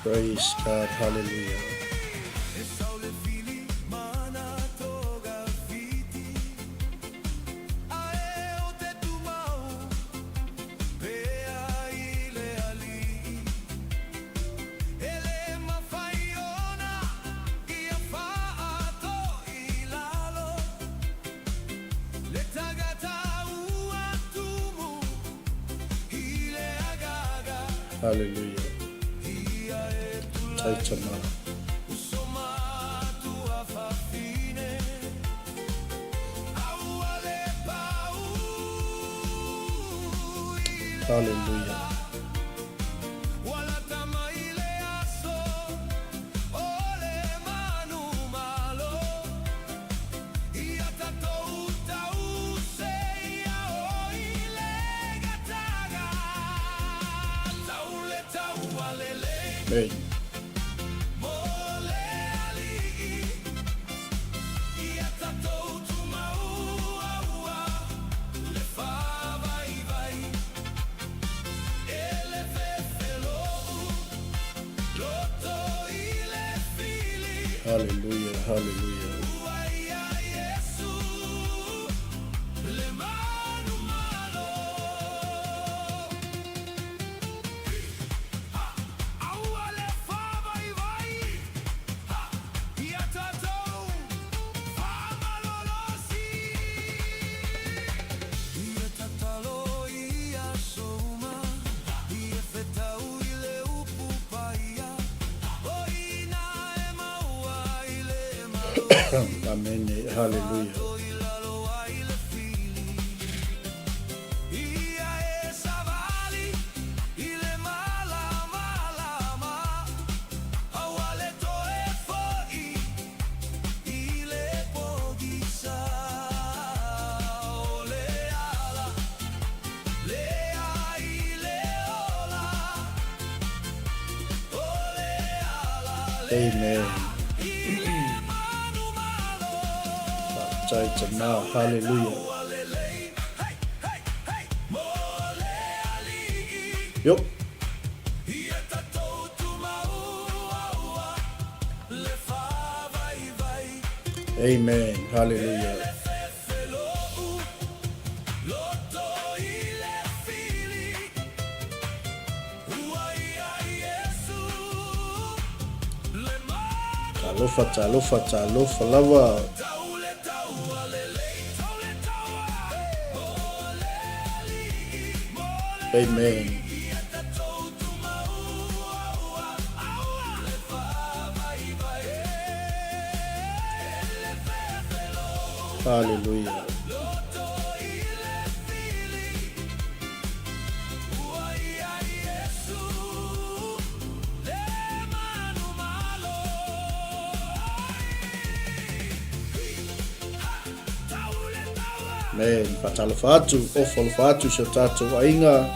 Praise God, hallelujah. Hallelujah. 𝚟𝚒𝚍𝚢𝚘. Hallelujah. Amen. Hallelujah, hallelujah. Amen. Hallelujah. Amen. 𝚟𝚒𝚢𝚘. Hallelujah. Yup. Amen. Hallelujah. alofa lava. Amen. Hallelujah. Amen. Fatalofa atu, ofalofa atu sa tātou ainga.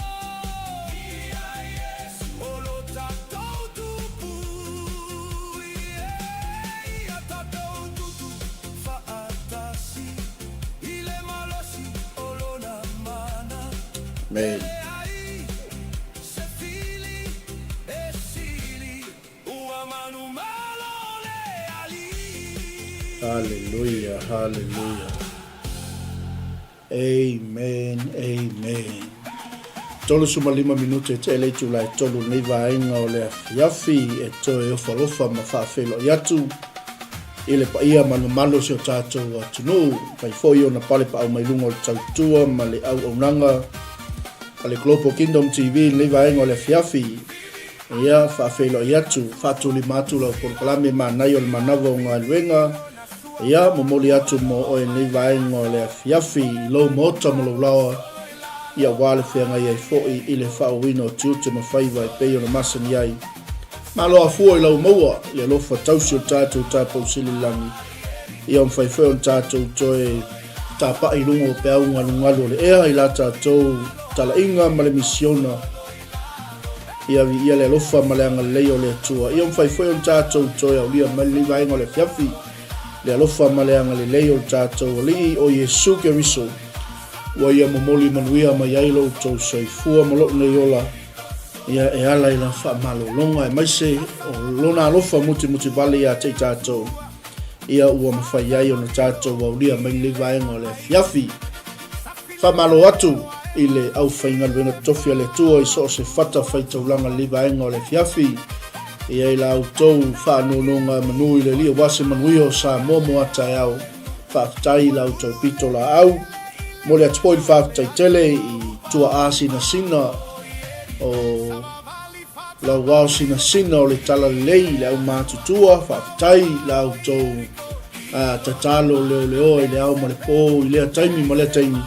Amen. Hallelujah, hallelujah. Amen, amen. Tolu suma 5 minute te ele tula e tolu nei vaenga o le afiafi e toe ofalofa ma whaafelo iatu. Ile pa ia malo se o tātou atunu. Pai foi o na pale pa au mai lunga o tautua ma le au aunanga. Ale Global Kingdom TV nei vaenga o le afiafi. Ia whaafelo iatu. Whaatuli matu lau polokalame Manai o le manava o ngā luenga. Ia momoli atu mo o nei vaenga o le afiafi lo mota mo laua. Ia wale whianga iai foi i le whaowina o 𝚘𝚘𝚒𝚘𝚡 e pei o na masani ai. Malo a fua i lau maua, ia lofa tausi o tātou tāpau sililangi. Ia mwhaiwhai o tātou toe tāpa i lungo pe au ngalungalu o le ea i la tātou tala inga ma le misiona. Ia le lofa ma le anga leo le atua. Ia mwhaiwhai o tātou toe au lia ma le vaenga o le fiafi. Le alofa ma le anga le leo tātou o li o Yesu Keriso. Wa ia momoli manuia ma yailo tau saifua ma lo nei ola. Ia e ala ila wha malolonga e maise o lona alofa muti vale ia te tātou. Ia ua mawhai ai o na tātou wa ulia mai le vaenga o le fiafi. Wha malo atu i le au whainga luenga tofia le tua i so se whata whaitaulanga le vaenga o le fiafi. Ia i la au tau whanononga manui le lia wase manui o sa momo atai au. Whaftai la au tau pito la au. Mole atpoi whaftai tele i tua asi na sina o la wao sina o le tala lei le au mātutua. Whaftai la au tau tatalo leo i le au ma le pō i lea taimi ma lea taimi.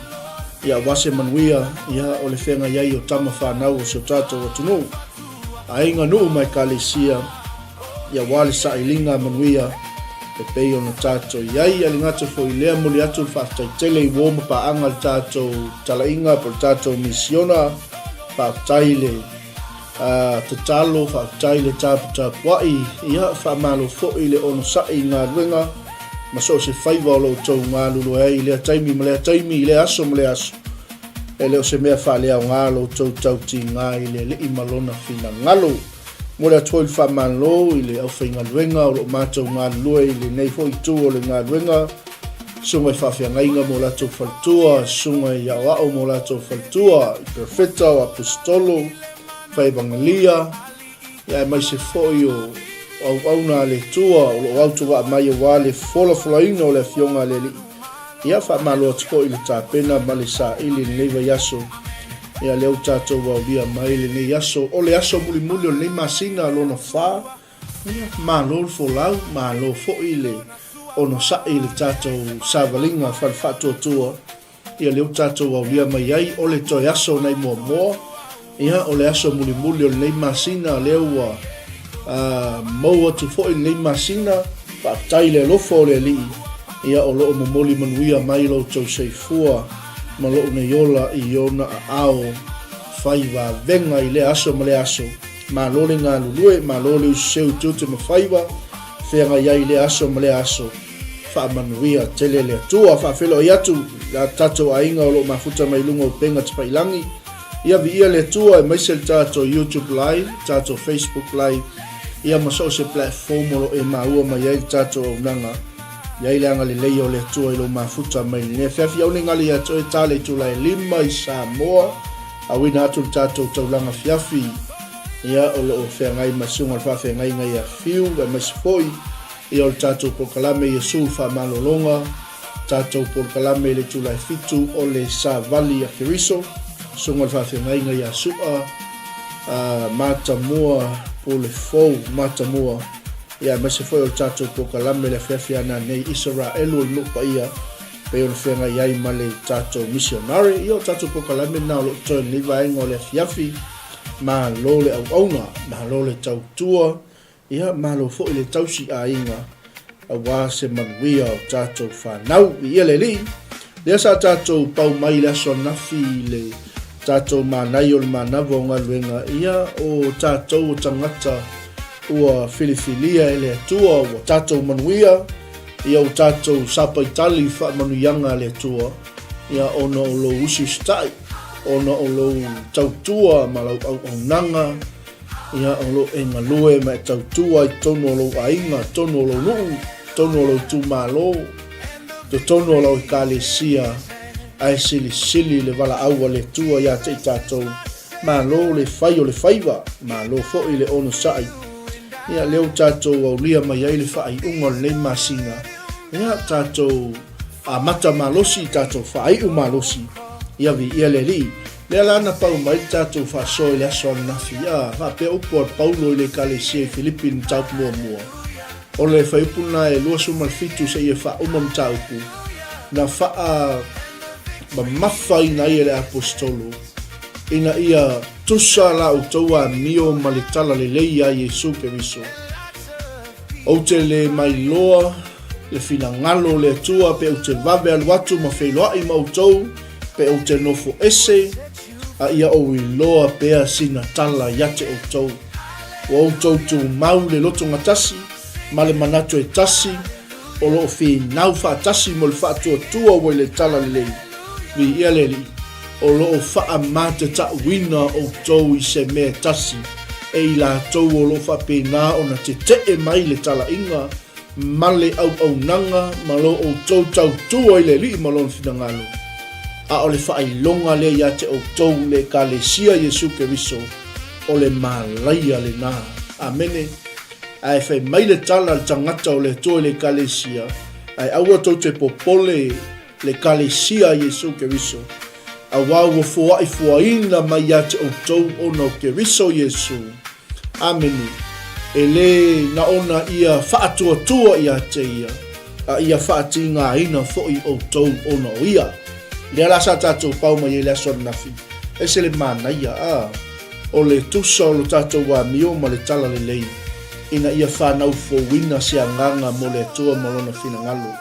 Ia wase manuia ia o le whenga iai o tama whanau o seo tātou o tunu. Ainga nuu mai kalesia ia wale sa ilinga manuia e pei o na tātou iai alingata fo i lea muli atu whaftai tele i woma pa anga le tātou talainga po tātou misiona whaftai le tatalo whaftai le tapuai ia whamalo fo i le ono sa i ngā ruenga ma so se whaiva o lo tau ngā lulu e i lea taimi ma lea taimi i lea aso ma lea aso. E leo se mea whalea o ngalo tau ti ngā i le i malona whina ngalo. Mole a tōi whamalo i le au whainga luenga o lo mātou ngā lue i le nei fo i tū o le ngā luenga. Sunga i whawhia ngainga mo lato whaltua, sunga i au ao mo lato whaltua, i profeta o apostolo, whaibangalia. Ia e mai se foi o au nā le tua o lo autu wa mai o wale fola ina o le fionga le li. Ia whamalo atko i le tāpena ma le sa ili le leiva yaso. Ia leo tātou wau lia mai le nei yaso. O le yaso muli o le masina lona wha. Ia malo folau, malo fo i le ono sa i le tātou savalinga whalwhatua tua. Ia leo tātou wau lia mai ai o le to yaso nei mua. Ia o le yaso muli o le nei masina leo wa maua tu fo i le nei masina. Whaktai le lofo le li. Ia o loo momoli manuia mai lo tau seifua ma loo ne yola i ona ao whaiva venga i le aso ma le aso ma lole ngā lulue ma lole useu tute ma whaiva whenga iai le aso ma le aso wha manuia tele le atua wha whelo i atu la tato ainga o loo mafuta mai lunga o penga tipailangi ia vi ia le atua e maise tato YouTube live tato Facebook live ia maso se platform o lo e maua ma iai tato o nanga. Ia ile anga le leo le tua ilo mafuta mai ne fiafi au ne ngali ya toe tale tula e 5 i Samoa a wina atu tātou taulanga fiafi ia o le o whengai masunga wha whengai ngai a fiu wa masifoi ia o le tātou pokalame Iesu whaamalolonga, tātou pokalame le tulai fitu o le Savali a Keriso, sunga le whawhengainga ia sua, matamua po le fou, matamua, ia mese foi o tātou pokalame le whiawhiana nei Israelu i lupa ia, pe o le whenga iai ma le tātou missionary, ia o tātou pokalame na o lo toi ni vaenga o le whiawhi, ma lo le au aunga, ma lo le tautua, ia ma lo fo le tausi a inga, a wā se manuia o tātou whanau, ia le li, lea sa tātou pau mai le aso nafi le tātou manai o le manava o ngā luenga, ia o tātou o tangata ua filifilia ele atua o tātou manuia, ia o tātou sapaitali wha manuianga le atua, ia ono o lo usi stai, ono o lo tautua ma lau au nanga, ia o lo e ngalue ma e tautua i tono o lo ainga, tono o lo nuu, tono o lo tu malo, to tono o lo i kalesia, ai sili le wala aua le tua ia te tātou, ma lo le fai o le faiva, ma lo fo i le ono sai, ia leo tātou au lia mai ai le fai unga le masinga, ia tātou a mata malosi, tātou fai u malosi, ia vi ia le li, lea lana pau mai tātou whasoe le aso nafi, ia whapea upo al Paulo i le kalesia i Filipin taup mua. O le whaipuna e lua sumalfitu se ia wha umam taupu, na wha ma mawhai na ia le apostolo, ina ia tusa la utaua mio ma le tala le leia Iesu Keriso. O te le mai loa, le fina ngalo le atua, pe o te vawe alu atu ma whailoa i mautou, pe o te nofo ese, a ia o i loa pea sina tala yate o tou. O tou tu mau le loto ngatasi, ma le manatu e tasi, o lo fi nau wha tasi mo le wha tua o le tala le lei. Vi ia le li, o lo wha mate ta wina o tou i se mea tasi, e i la tou o lo wha pena o na te mai le tala inga, ma le au nanga, ma lo o tou tau tua i le li ma lo fina ngalo. A o le whailonga le ia te o tou le kalesia Iesu Keriso, o le malaia le nā. Amene, ai whai mai le tala le tangata o le toi le kalesia, ai aua tau te popole le kalesia Iesu Keriso, a wau o fuaina mai ia te o tou o no Keriso Iesu. Amene, e le na ona ia whaatua ia te ia, a ia whaatinga ina foi o tou o no ia. Le ala sa tātou pau mai e le aso nafi. E se le manaia o le tusa o lo tātou wa mio ma le tala le lei. Ina ia whanau fōwina se anganga mo le atua malona fina ngalo.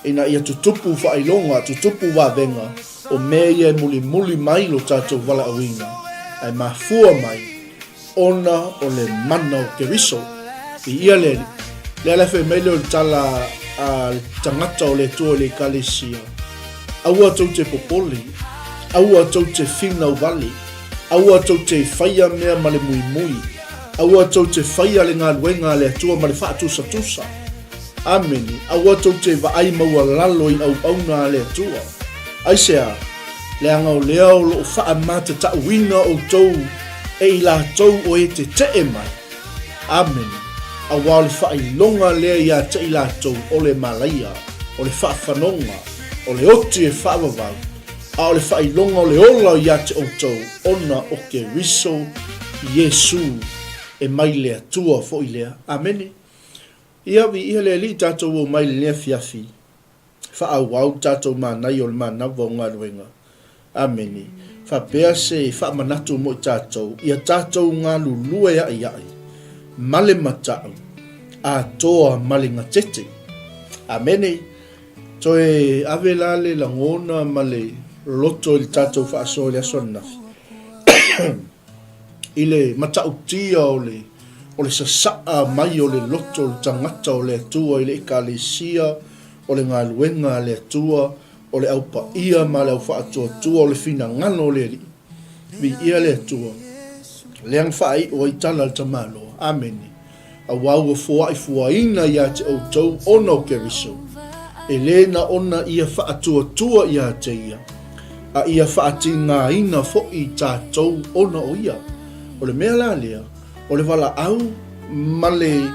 Ina ia tutupu whailonga, tutupu wa venga. O mea ia muli mai lo tātou wala awina. Ai mafua mai. Ona o le mana o Keriso. I ia le ala whai mai le tala tangata o le atua le kalesia. Aua tau te popoli, aua tau te whina wali, aua tau te whaia mea ma le mui, aua tau te whaia le ngā luenga le atua ma le whaatusa. Ameni, aua tau te vaai maua lalo i au auna le atua. Aisea, le angau leo lo wha mata ta wina o tau e i la tau o e te mai. Ameni, aua le whailonga lea ia te i la tau o le malaia, o le whaafanoga, o le oti e whaavavau, a o le whailonga o le ola ia te outou, ona o Keriso Iesu e mai lea tua fo i lea. Amene. Ia vi ia lea li tātou o mai lea fiafi, whaawau tātou manai o le manava o ngā ruenga. Amene. Whapea se whaamanatu mo i tātou, ia tātou ngā lulua ia iai, male matau, a toa male ngatete. Amene. Toe ave lale la ngona ma le loto il tātou whaasoa le aso nafi. I le matautia o le sasaa mai o le loto o le tangata o le atua i le ekalesia o le ngā luenga le atua o le aupa ia ma le au whaatua o le fina ngano le li. Vi ia le atua. Leang whaai o i tala le tamalo. Ameni. A wau o fuaina ia te au tau ono Keriso. E le na ona ia whaatua ia te ia. A ia whaatinga ina fo i tātou ona o ia. O le mea la lea, o le wala au, ma le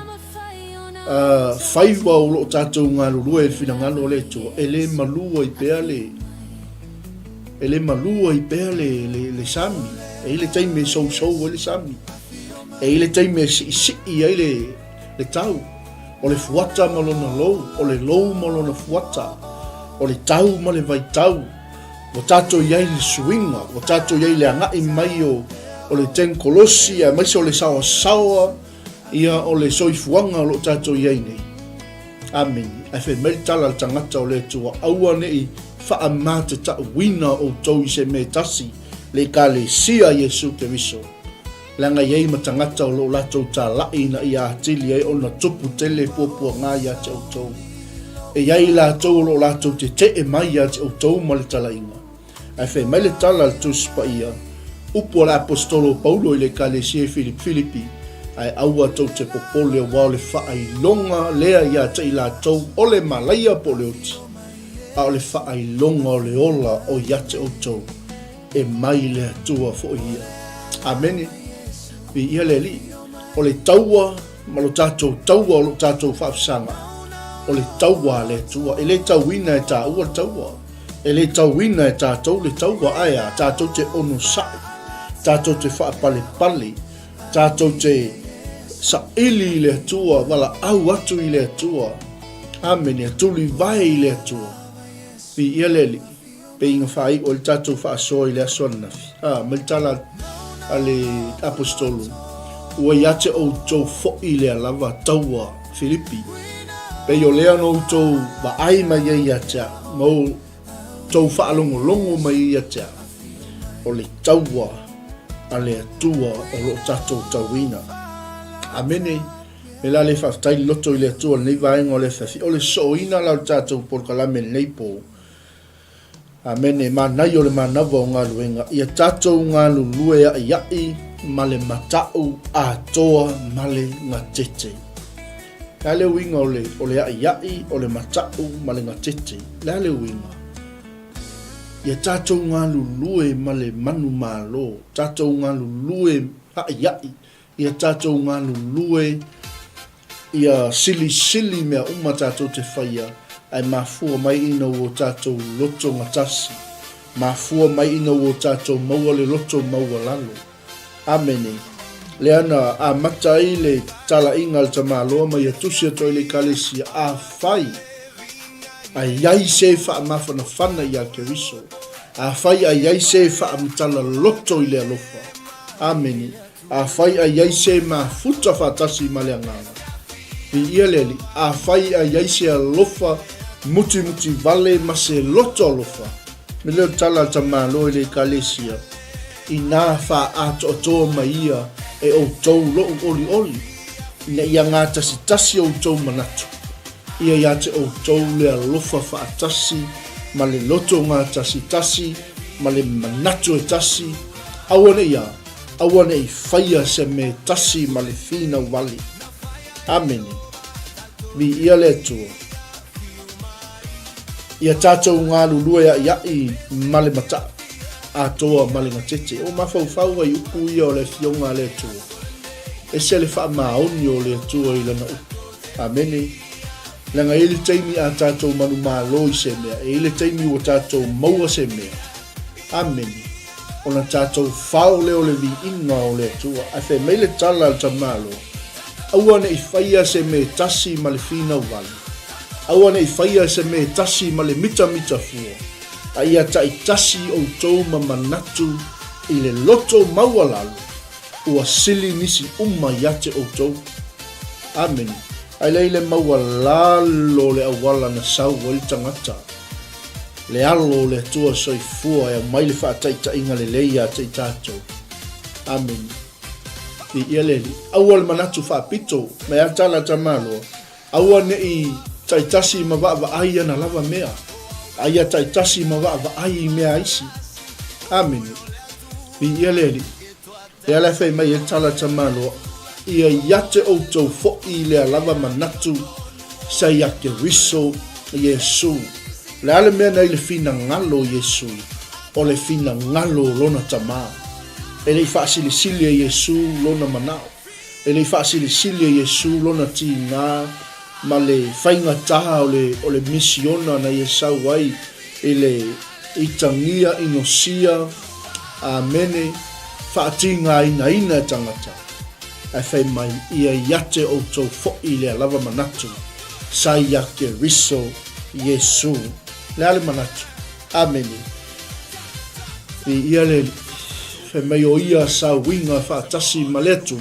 fai wau lo tātou ngā lulua e whina ngalo le tua, e le malua i pēa le sami, e le taime sou le sami, e le taime si ai le tau, o le fuata malona lou, o le lou malona fuata, o le tau ma le vai tau, o tātou iai le suinga, o tātou iai le angai mai o le ten kolosi, a maise o le sawa, ia o le soifuanga lo tātou iai nei. Amen. Ai whai mei tala le tangata o le tua aua nei wha mā te wina o tau i se me tasi le ka le sia Yesu te viso. Langa iei ma tangata o lo latou tā lai na ia atili ai o na tupu tele pōpua ngā ia te au tau. E iei latou o lo latou te mai ia te au tau ma le tala inga. Ai whai mei le tala le tuspa ia upo la apostolo Paulo i le ka le sia Filipi. Ai aua tau te popole o wao le whaai longa lea ia te i la tau o le malaia po le oti. A o le whaai longa o le ola o ia te o tau e mai le atua fo ia. Amene. Pi ia le li. O le taua, ma lo tātou taua o lo tātou whaafsanga. O le taua le atua. E le tauina e tā ua taua. E le tauina e tātou le taua aia. Tātou te ono sai. Tātou te whaapale pale. Tātou te sa ili le atua, wala au atu i le atua. Amen, e tuli vai i le atua. Pi ia leli, pe inga whai o le tātou whaasoa i le asoana nafi. Mai tala a le apostolo. Ua iate o tau fo i le alava taua Filipi. Pe o lea no tau wa ai mai ia iatea, mau tau whaalongo longo mai iatea. O le taua a le atua o lo tātou tauina. Amene, me la le whaftai loto i le atua nei vaenga o le whawhi. O le soina lau tātou por kalame nei po. Amene, manai o le manava o ngā luenga. Ia tātou ngā lulue a iai, ma le matau a toa ma le ngā tete. La le winga o le a iai, o le matau ma le ngā tete. La le winga. Ia tātou ngā lulue ma le manu malo. Tātou ngā lulue a iai. Ia tātou ngā lulue, ia sili mea uma tātou te whaia, ai mafua mai ina o tātou loto ngatasi, mafua mai ina o tātou maua le loto maua lalo. Amene. Leana a matai le tala inga le tamaloa mai atusia toi le kalesia a whai, a iai se wha mawhana whana ia ke riso, a whai a iai se wha amitala loto i le alofa. Amene. A whai a iai se ma futa whatasi ma le anganga. Pi ia leli, a whai a iai se alofa muti vale ma se loto alofa. Me leo tala tamalo i le kalesia. I nā wha ato atoa ma ia e o tau loo oli. Ina ia ngā tasi o tau manatu. Ia ia te o tau le alofa wha atasi ma le loto ngā tasi ma le manatu e tasi. Awane ia. Awane i whaia se me tasi ma le whina wali. Amene. Vi ia le tua. Ia tātou ngā lulue a iai ma le mata. A toa ma le ngatete. O mawhau ai upu ia o le fionga le tua. E se le wha maoni o le tua i lana upu. Amene. Langa ele taimi a tātou manu malo i se mea. E ele taimi o tātou maua se mea. Amene. Ona tātou whao leo le vi inga o le tua, a whai meile tala al tamalo. Awane i whaia se me tasi ma le whina wali. Awane i whaia se me tasi ma le mita fua. A ia ta i tasi o tau ma manatu i le loto maua lalo. Ua sili nisi iate o tau. Amen. Ai leile maua lalo le awala na sau o i tangata. Le alo le tua soifua e mai le whaataita inga le leia te tātou. Amen. I ia leli. Aua le manatu whaapito, me atala tamalo. Aua ne i taitasi ma wa aia na lava mea. Aia taitasi ma wa ai mea isi. Amen. I ia leli. E ala whai mai e tala tamalo. Ia iate o tau fo'i le lava manatu sa iake riso Yesu. Le ale mea nei le fina ngalo Yesu, o le fina ngalo lona tama. E le whaasilisili Yesu lona manao. E le whaasilisili Yesu lona ti ngā, ma le whainga taha o le misiona na ia sauai i tangia inosia amene whaatinga ina tangata ai whai mai ia iate o tau fo'i le lava manatu sai ake riso Yesu le ale manatu amene ia le whai mai o ia sa winga whaatasi maletu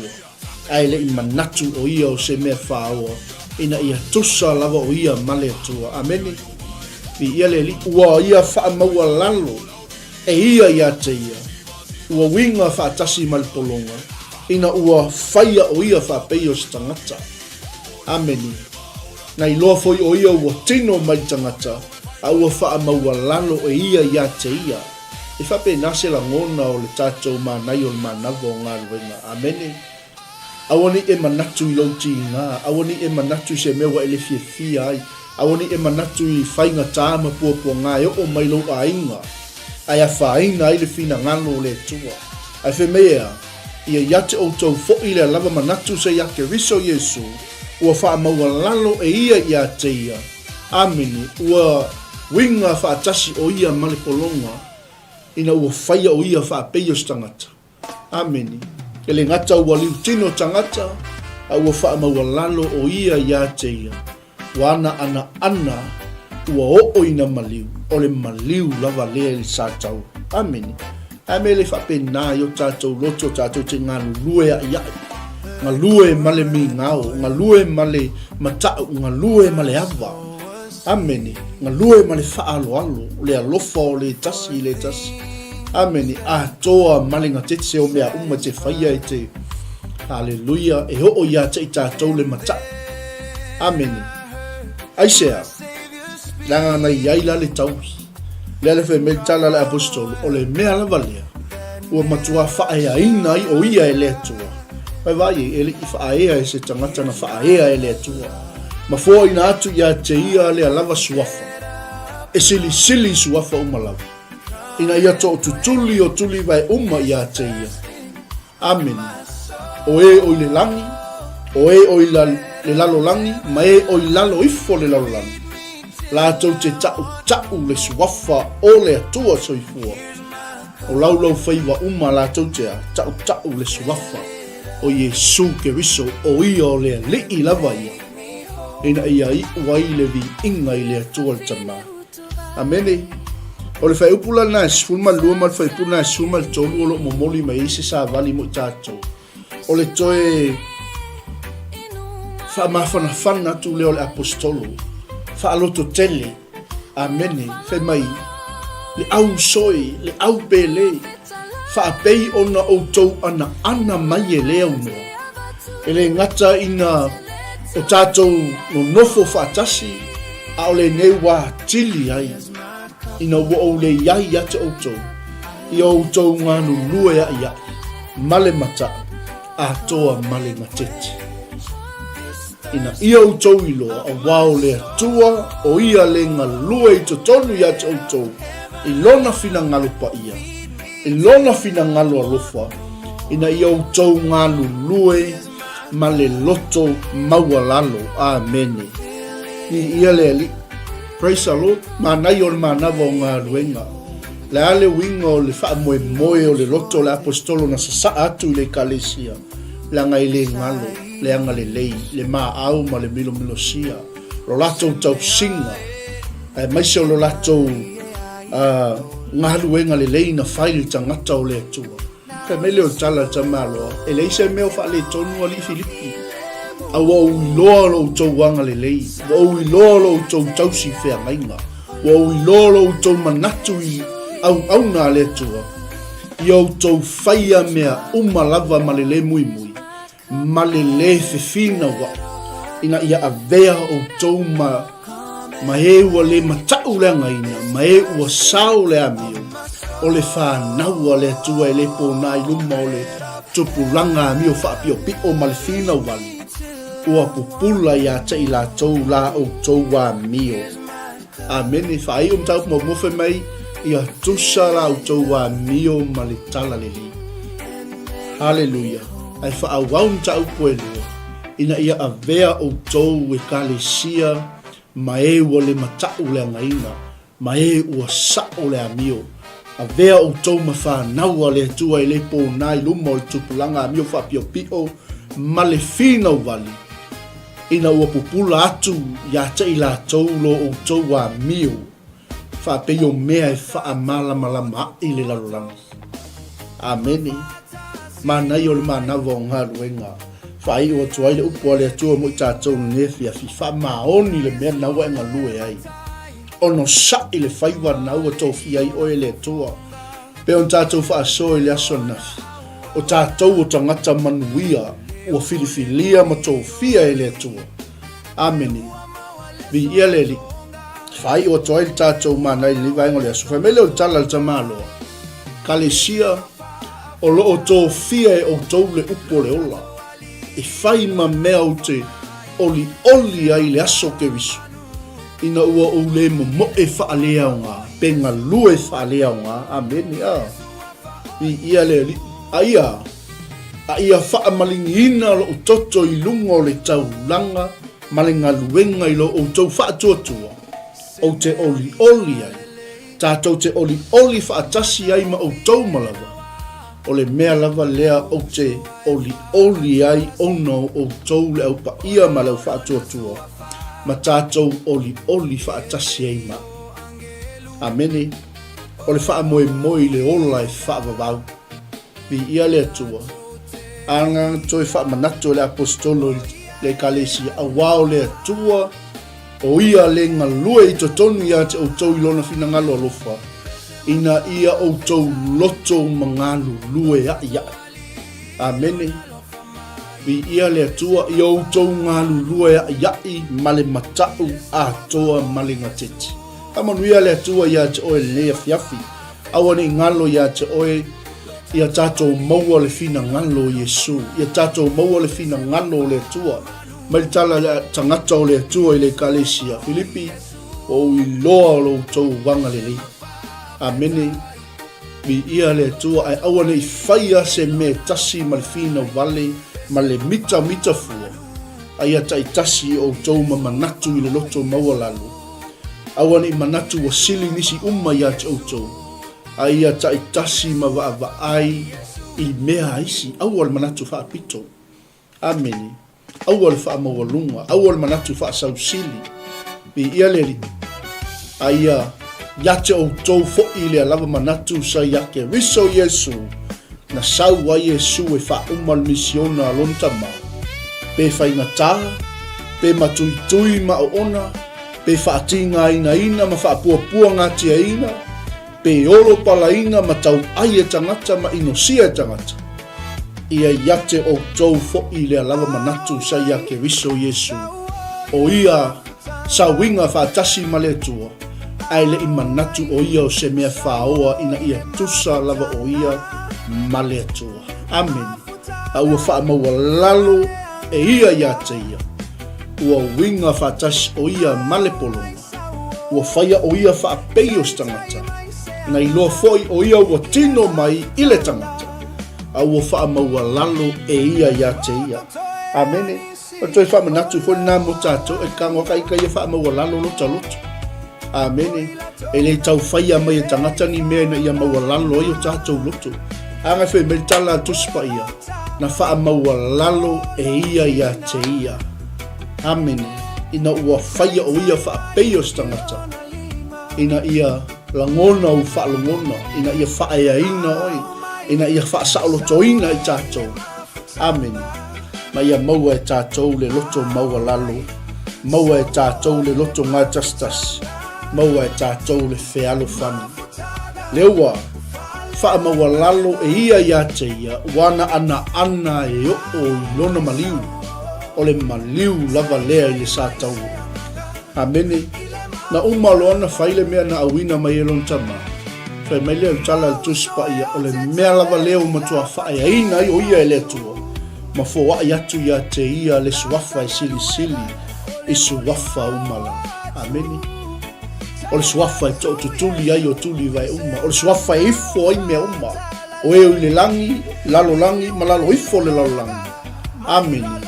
ai le i manatu o ia o se mea whaoa ina ia tusa lava o ia maletua amene ia le li ua ia wha maua lalo ia ia te ia ua winga whaatasi malpolonga ina ua whaia o ia whapei o tangata amene na i loa foi o ia ua tino mai tangata a ua wha maua lalo ia te ia e whape nase la ngona o le tātou manai o le manava o ngā ruenga amene awani e manatu i lauti ngā awani e manatu se mewa ele fia ai awani e manatu i whainga tāma pua ngā o mai lau a inga ai a whainga ai le fina ngalo le tua ai whe mea ia iate o tau fo'i le lava manatu se iake riso Yesu ua wha maua lalo ia te ia amini ua winga whaatasi o ia male polonga ina ua whaia o ia whaapei o stangata amini e le ngata ua liu tino tangata a ua wha maua lalo o ia te ia wana ana ua o ina maliu o le maliu lava lea li sātau amini ame le whapena i o tātou loto tātou te ngānu lue a iai ngā lue male mi ngāo ngā lue male matau ngā lue male awa amini ngā lue male whaalo le alofa o le tasi amini a toa male ngā tete o mea te whaia e te haleluia e ho o ia te i tātou le matau amini aisea langa na iai la le tauhi le ale me tala le apostolo o le mea lava lea ua matua whaea ina i o ia e lea tua pai vai e le i whaea e se tangata na whaea e lea tua ma fua ina atu ia te ia lea lava suafa e sili suafa lava ina ia to tutuli o tuli vai ia te ia amen o i le langi o i le lalo langi ma o i lalo ifo le lalo langi la tau te tau le suafa o le atua soifua o laulau whaiwa la tau te tau le suafa o Yesu ke riso o ia o le li'i lava ia ina ia i wai le vi inga i le atua le tama amene o le whai upula na sfulma lua mal whai upula na sfulma le tolu o lo momoli mai ise sa vali mo tātou o le toe wha mawhana tu leo le apostolo whaaloto tele, amene, whai mai, le au soi, le au pele, whaapei ona o tau ana mai e lea unua. E le ngata ina o tātou no nofo whaatasi, a o le nei wā tili ai, ina ua o le iai ate o tau, i o tau ngānu lue a ia, male mata, a toa male matete. Ina ia o tau i loa a wao le atua o ia le ngalue i tonu i ate o tau i lona fina ngalo pa ia i lona fina ngalo alofa ina ia o tau ngalu lue ma le loto maua lalo amene ni ia le ali praise the Lord manai o le manava o ngā ruenga le ale winga o le wha moe o le loto le apostolo na sasa atu i le kalesia la ngai le ngalo le anga le lei, le maa au ma le milo sia. Lo lato tau singa. Mai se o lo lato ngaluenga le lei na whaile tangata o le atua. Ka mele o tala tamaloa. E lei se meo wha le tonu ali Filipi. A wa ui loa lo tau wanga le lei. Wa ui loa lo tau tausi whea ngainga. Wa ui loa lo tau manatu i au nga le atua. I au tau whaia mea lava ma le le mui. Ma le le fefina wa ina ia avea o tau ma e ua le matau le ngaina ma e ua sao le amio o le whanau le atua e le pōna i luma o le tupulanga amio whaapio pio ma le fina wali ua pupula ia ta i la tau la o tau wa amio amene whaai tau ma mofe mai ia tusa la o tau wa amio ma le tala le li hallelujah ai whaawau tau poe lua ina ia avea outou e kalesia ma e ua le mata'u le againa ma e ua sa'o le amio avea outou ma whanau a le atua i le pōna i luma o le tupulanga amio whapiopio ma le whina uvali ina ua pupula atu ia ta i lātou lo outou a amio whapeo mea e whaamalama i le lalolanga. Ameni. Manai o le manava o ngā ruenga. Whai o tuai le upo le atua mo i tātou nefi a fifa maoni le mea naua e ngalue ai. Ono sa i le whaiwa naua tofi ai o e le atua. Pe on tātou whaaso i le aso nafi. O tātou o tangata manuia ua filifilia ma tofia e le atua. Ameni. Vi ia le li. Whai o tuai le tātou manai le vaenga le aso. Whai mele o tala le tamaloa. Kalesia o loo tofia e o tou le upo le ola. E whai ma mea o te oli ai le aso ke visu. Ina ua o le mo e whaalea o ngā. Penga lue whaalea o ngā. Ameni a. I ia le li. A ia whaamalingi ina lo o toto i lunga o le taulanga. Ma le ngaluenga i lo o tou whaatuatua. O te oli ai. Tātou te oli whaatasi ai ma o tou malawa. O le mea lava lea o te oli ai ono o tou le au pa ia ma leu whaatuatua. Ma tātou oli whaatasi ai ma. Amene. O le whaamoe le ola e whaavavau. Vi ia le atua. Anga toi whaamanatu le apostolo le kalesia. Awao le atua. O ia le ngalue i totonu ia te o tou ilona fina ngalo alofa. Ina ia o tou loto mangalu lue ia. Amene. Vi ia le atua i o tou ngalu lue ia i male matau a toa male ngateti. Amanu ia le atua ia te oe lea fiafi. Awane ngalo ia te oe ia tatou maua le fina ngalo Yesu. Ia tatou maua le fina ngalo le atua. Mai tala tangata o le atua i le kalesia. Filipi o i loa lo tou wanga le lei. Amene. Vi ia le atua ai awane i whaia se me tasi ma le fina vale ma le mita fua. Ai ata i tasi o tou manatu i le loto maua lalu. Awane i manatu wa sili nisi ia te o tou. Ai ata i tasi ma ai i mea isi. Awal manatu wha pito. Amene. Awal wha mawalunga, awal manatu wha sausili. Bi ia leri. Aia, yate o tou fo i lea lava manatu sa yake riso Yesu. Na sau wa Yesu e wha umal misiona alontama. Pe whaingata, pe matuitui ma o ona, pe wha atinga ina ma wha puapua ngati ina, pe olo pala ina ma tau aie tangata ma inosia tangata. Ia yate o tou fo i lea lava manatu sa ia ke riso Yesu. O ia sa winga whaatasi ma le tua. Ai le i manatu o ia o se mea whaoa ina ia tusa lava o ia ma le tua. Amen. A ua wha maua lalo e ia yate ia. Ua winga whaatasi o ia ma le polonga. Ua whaia o ia wha peio stangata. Na i loa foi o ia ua tino mai i le tangata. A ua wha maua lalo e ia te ia. Amene. O toi wha manatu fo nā mo tātou e kango kai kai e wha maua lalo lota. Amene. E le tau whaia mai e tangata ni mea na ia maua lalo i o tātou loto. Anga whai me tala tuspa ia. Na wha maua lalo e ia te ia. Amene. Ina ua whaia o ia wha peio stangata. Ina ia langona u wha langona. Ina ia wha ea ina oi. Ina ia wha saolo toina i tātou. Amen. Ma ia maua e tātou le loto maua lalo. Maua e tātou le loto ngā tastas. Maua e tātou le whealo whanu. Leua, wha maua lalo e ia te ia. Wana ana e o lona maliu. O le maliu lava lea i le sātau. Amene. Na umalo ana whaile mea na awina mai e lon tama. Whai mai leo tala tuspa ia o le mea lava leo matua whaia ina i o ia e le tua. Ma fo wa atu ia te ia le suafa e sili. I suafa umala. Ameni. O le suafa e to tuli ai o tuli vai uma. O le suafa e ifo ai mea uma. O e le langi, lalo langi, ma lalo ifo le lalo langi. Ameni.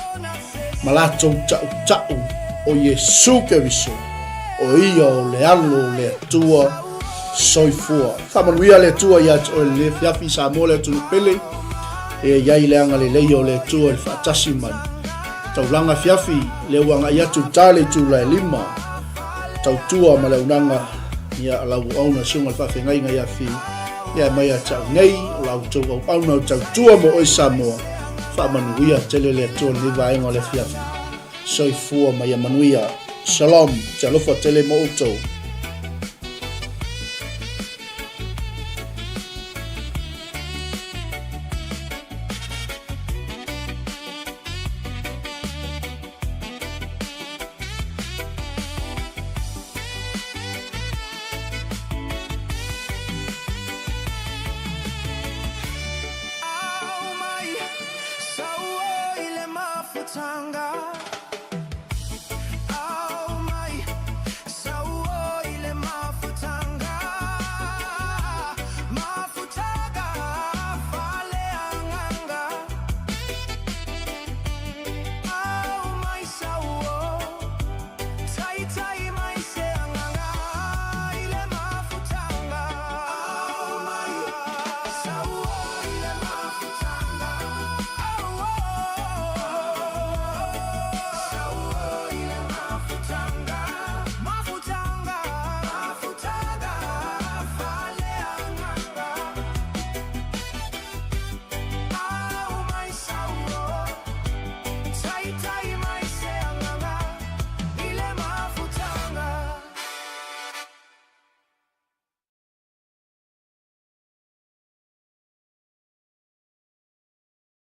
Malato Chau o Yesu Keriso o ia o le alo le tua soifua. Whamanuia le tua ia o le fiafi sa mo le tunu pele e iai leanga le leio le tua le whaatasi mai. Tau langa fiafi le wanga ia tu tale tu la lima tau tua ma le unanga ia alau auna sunga le whawhengai ngai a fi ia mai a tau nei o lau tau au auna tau tua mo oi Samoa. Whamanuia tele le tua le vaenga le fiafi soifua mai a manuia. Shalom, te alofa tele mo utou. 𝚘𝚒𝚙𝚢𝚛𝚒𝚑𝚥